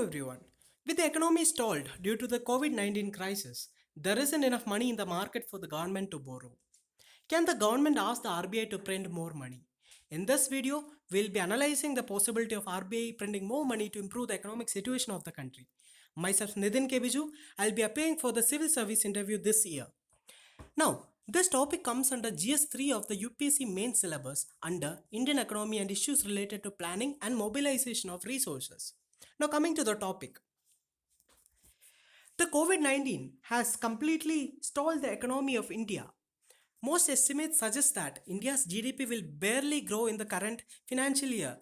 everyone. With the economy stalled due to the COVID 19 crisis, there isn't enough money in the market for the government to borrow. Can the government ask the RBI to print more money? In this video, we'll be analyzing the possibility of RBI printing more money to improve the economic situation of the country. Myself, Nitin Kebiju, I'll be appearing for the civil service interview this year. Now, this topic comes under GS3 of the UPSC main syllabus under Indian economy and issues related to planning and mobilization of resources. Now, coming to the topic, the COVID 19 has completely stalled the economy of India. Most estimates suggest that India's GDP will barely grow in the current financial year.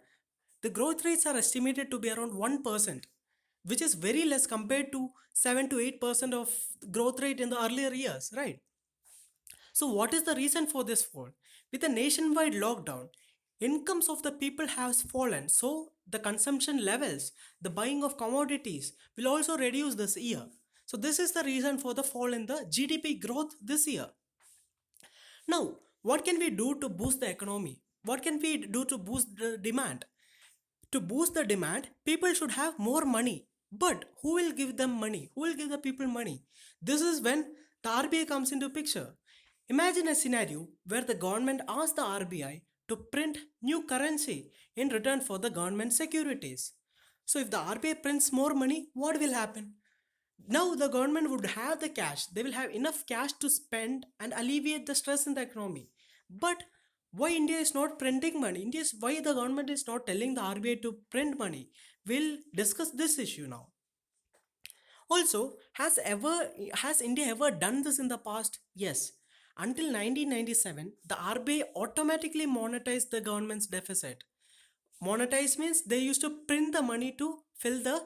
The growth rates are estimated to be around 1%, which is very less compared to 7 to 8% of growth rate in the earlier years, right? So, what is the reason for this fall? With a nationwide lockdown, incomes of the people has fallen. So, the consumption levels, the buying of commodities will also reduce this year. So, this is the reason for the fall in the GDP growth this year. Now, what can we do to boost the economy? What can we do to boost the demand? To boost the demand, people should have more money. But who will give them money? Who will give the people money? This is when the RBI comes into picture. Imagine a scenario where the government asks the RBI to print new currency in return for the government securities. So if the RBI prints more money, what will happen? Now the government would have the cash. They will have enough cash to spend and alleviate the stress in the economy. But why India is not printing money? Why the government is not telling the RBI to print money? We'll discuss this issue now. Also, has India ever done this in the past? Yes. Until 1997, the RBI automatically monetized the government's deficit. Monetize means they used to print the money to fill the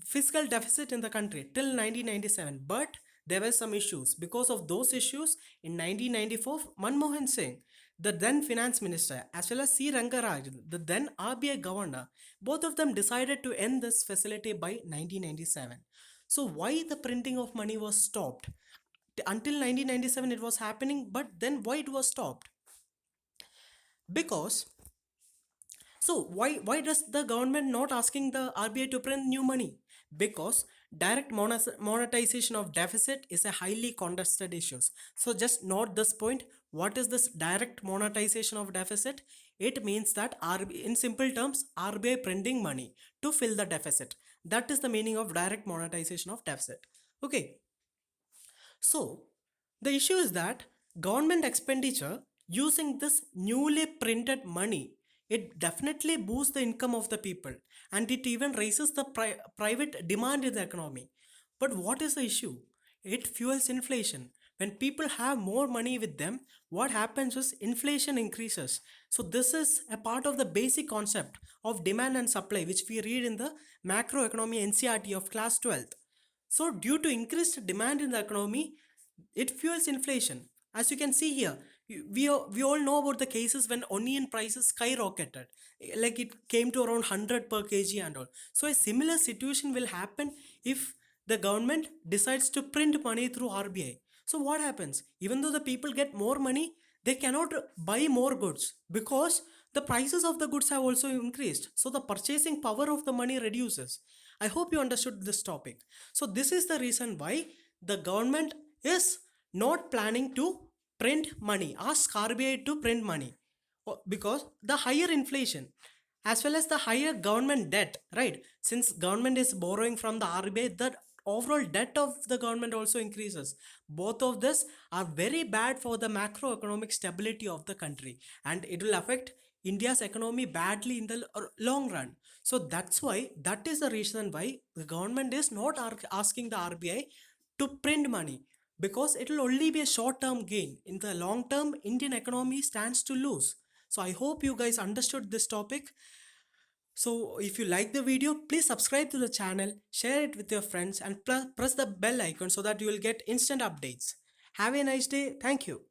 fiscal deficit in the country till 1997. But there were some issues. Because of those issues, in 1994, Manmohan Singh, the then finance minister, as well as C. Rangarajan, the then RBI governor, both of them decided to end this facility by 1997. So why the printing of money was stopped? Until 1997 it was happening, but then why it was stopped? Because why does the government not asking the RBI to print new money? Because direct monetization of deficit is a highly contested issue. So just note this point. What is this direct monetization of deficit? It means that RBI, in simple terms, RBI printing money to fill the deficit. That is the meaning of direct monetization of deficit. Okay. So the issue is that government expenditure using this newly printed money, it definitely boosts the income of the people and it even raises the private demand in the economy. But what is the issue? It fuels inflation. When people have more money with them, what happens is inflation increases. So this is a part of the basic concept of demand and supply, which we read in the macroeconomy NCERT of class 12th. So due to increased demand in the economy, it fuels inflation. As you can see here, we all know about the cases when onion prices skyrocketed. Like it came to around 100 per kg and all. So a similar situation will happen if the government decides to print money through RBI. So what happens? Even though the people get more money, they cannot buy more goods because the prices of the goods have also increased. So the purchasing power of the money reduces. I hope you understood this topic. So this is the reason why the government is not planning to print money, ask RBI to print money, because the higher inflation as well as the higher government debt, right? Since government is borrowing from the RBI, the overall debt of the government also increases. Both of this are very bad for the macroeconomic stability of the country and it will affect India's economy badly in the long run. So that's why, that is the reason why the government is not asking the RBI to print money, because it will only be a short term gain. In the long term, Indian economy stands to lose. So I hope you guys understood this topic. So if you like the video, please subscribe to the channel, share it with your friends and press the bell icon so that you will get instant updates. Have a nice day. Thank you.